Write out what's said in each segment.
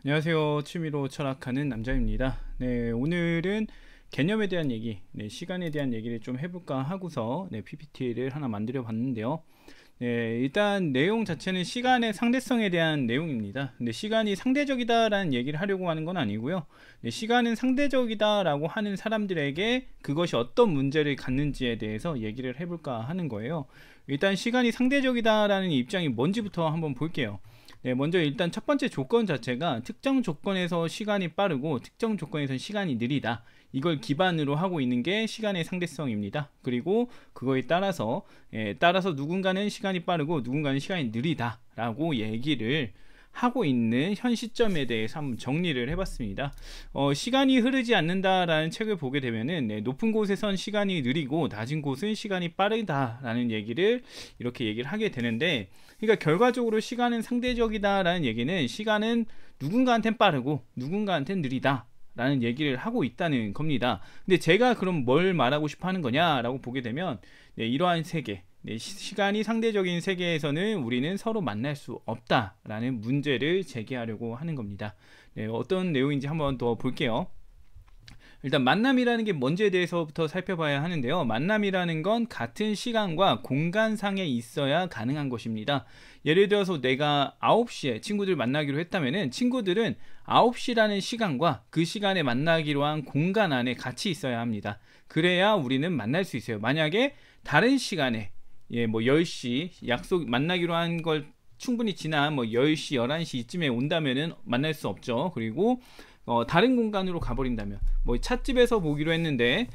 안녕하세요. 취미로 철학하는 남자입니다. 네, 오늘은 개념에 대한 얘기, 시간에 대한 얘기를 좀 해볼까 하고서 PPT를 하나 만들어 봤는데요. 일단 내용 자체는 시간의 상대성에 대한 내용입니다. 근데 시간이 상대적이다라는 얘기를 하려고 하는 건 아니고요. 시간은 상대적이다라고 하는 사람들에게 그것이 어떤 문제를 갖는지에 대해서 얘기를 해볼까 하는 거예요. 일단 시간이 상대적이다라는 입장이 뭔지부터 한번 볼게요. 먼저 일단 첫 번째 조건 자체가 특정 조건에서 시간이 빠르고 특정 조건에서 시간이 느리다. 이걸 기반으로 하고 있는 게 시간의 상대성입니다. 그리고 그거에 따라서 누군가는 시간이 빠르고 누군가는 시간이 느리다 라고 얘기를 하고 있는 현 시점에 대해서 한번 정리를 해봤습니다. 시간이 흐르지 않는다라는 책을 보게 되면은 높은 곳에선 시간이 느리고 낮은 곳은 시간이 빠르다라는 얘기를 이렇게 얘기를 하게 되는데, 그러니까 결과적으로 시간은 상대적이다라는 얘기는 시간은 누군가한텐 빠르고 누군가한텐 느리다 라는 얘기를 하고 있다는 겁니다. 근데 제가 그럼 뭘 말하고 싶어 하는 거냐라고 보게 되면 이러한 세계, 시간이 상대적인 세계에서는 우리는 서로 만날 수 없다라는 문제를 제기하려고 하는 겁니다. 어떤 내용인지 한번 더 볼게요. 일단 만남이라는 게 뭔지에 대해서부터 살펴봐야 하는데요. 만남이라는 건 같은 시간과 공간상에 있어야 가능한 것입니다. 예를 들어서 내가 9시에 친구들 만나기로 했다면은 친구들은 9시라는 시간과 그 시간에 만나기로 한 공간 안에 같이 있어야 합니다. 그래야 우리는 만날 수 있어요. 만약에 다른 시간에 뭐 10시 약속 만나기로 한 걸 충분히 지난 뭐 10시, 11시 이쯤에 온다면은 만날 수 없죠. 그리고 다른 공간으로 가버린다면, 뭐 찻집에서 보기로 했는데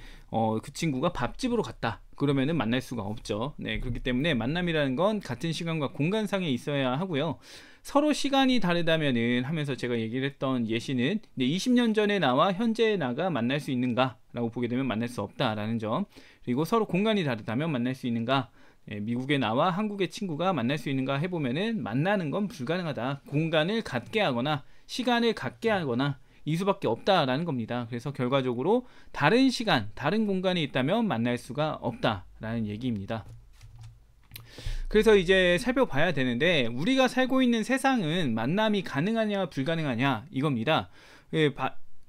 그 친구가 밥집으로 갔다 그러면은 만날 수가 없죠. 그렇기 때문에 만남이라는 건 같은 시간과 공간상에 있어야 하고요. 서로 시간이 다르다면은 하면서 제가 얘기를 했던 예시는 20년 전에 나와 현재의 나가 만날 수 있는가 라고 보게 되면 만날 수 없다라는 점. 그리고 서로 공간이 다르다면 만날 수 있는가, 미국의 나와 한국의 친구가 만날 수 있는가 해보면은 만나는 건 불가능하다. 공간을 갖게 하거나 시간을 갖게 하거나 이 수밖에 없다라는 겁니다. 그래서 결과적으로 다른 시간, 다른 공간에 있다면 만날 수가 없다라는 얘기입니다. 그래서 이제 살펴봐야 되는데, 우리가 살고 있는 세상은 만남이 가능하냐 불가능하냐 이겁니다.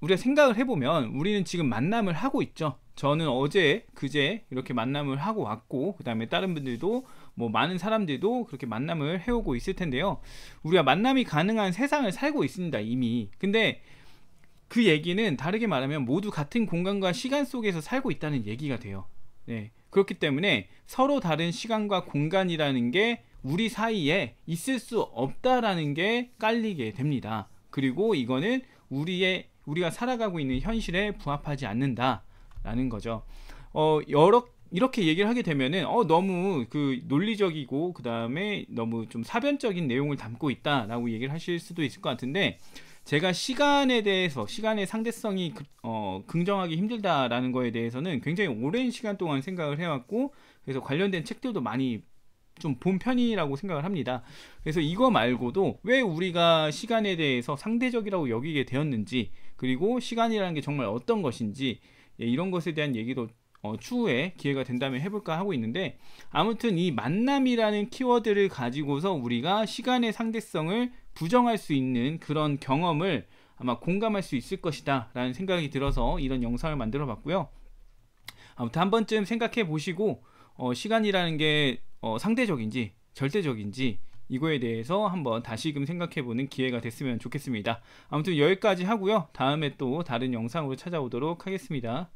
우리가 생각을 해보면 우리는 지금 만남을 하고 있죠. 저는 어제 그제 이렇게 만남을 하고 왔고, 그 다음에 다른 분들도 뭐 많은 사람들도 그렇게 만남을 해오고 있을 텐데요. 우리가 만남이 가능한 세상을 살고 있습니다, 이미. 근데 그 얘기는 다르게 말하면 모두 같은 공간과 시간 속에서 살고 있다는 얘기가 돼요. 그렇기 때문에 서로 다른 시간과 공간이라는 게 우리 사이에 있을 수 없다라는 게 깔리게 됩니다. 그리고 이거는 우리가 살아가고 있는 현실에 부합하지 않는다라는 거죠. 이렇게 얘기를 하게 되면은 너무 그 논리적이고 그 다음에 너무 좀 사변적인 내용을 담고 있다라고 얘기를 하실 수도 있을 것 같은데, 제가 시간에 대해서 시간의 상대성이 긍정하기 힘들다라는 거에 대해서는 굉장히 오랜 시간 동안 생각을 해왔고, 그래서 관련된 책들도 많이 좀 본 편이라고 생각을 합니다. 그래서 이거 말고도 왜 우리가 시간에 대해서 상대적이라고 여기게 되었는지, 그리고 시간이라는 게 정말 어떤 것인지, 이런 것에 대한 얘기도 추후에 기회가 된다면 해볼까 하고 있는데, 아무튼 이 만남이라는 키워드를 가지고서 우리가 시간의 상대성을 부정할 수 있는 그런 경험을 아마 공감할 수 있을 것이다 라는 생각이 들어서 이런 영상을 만들어 봤고요. 아무튼 한 번쯤 생각해 보시고 시간이라는 게 상대적인지 절대적인지 이거에 대해서 한번 다시금 생각해 보는 기회가 됐으면 좋겠습니다. 아무튼 여기까지 하고요. 다음에 또 다른 영상으로 찾아오도록 하겠습니다.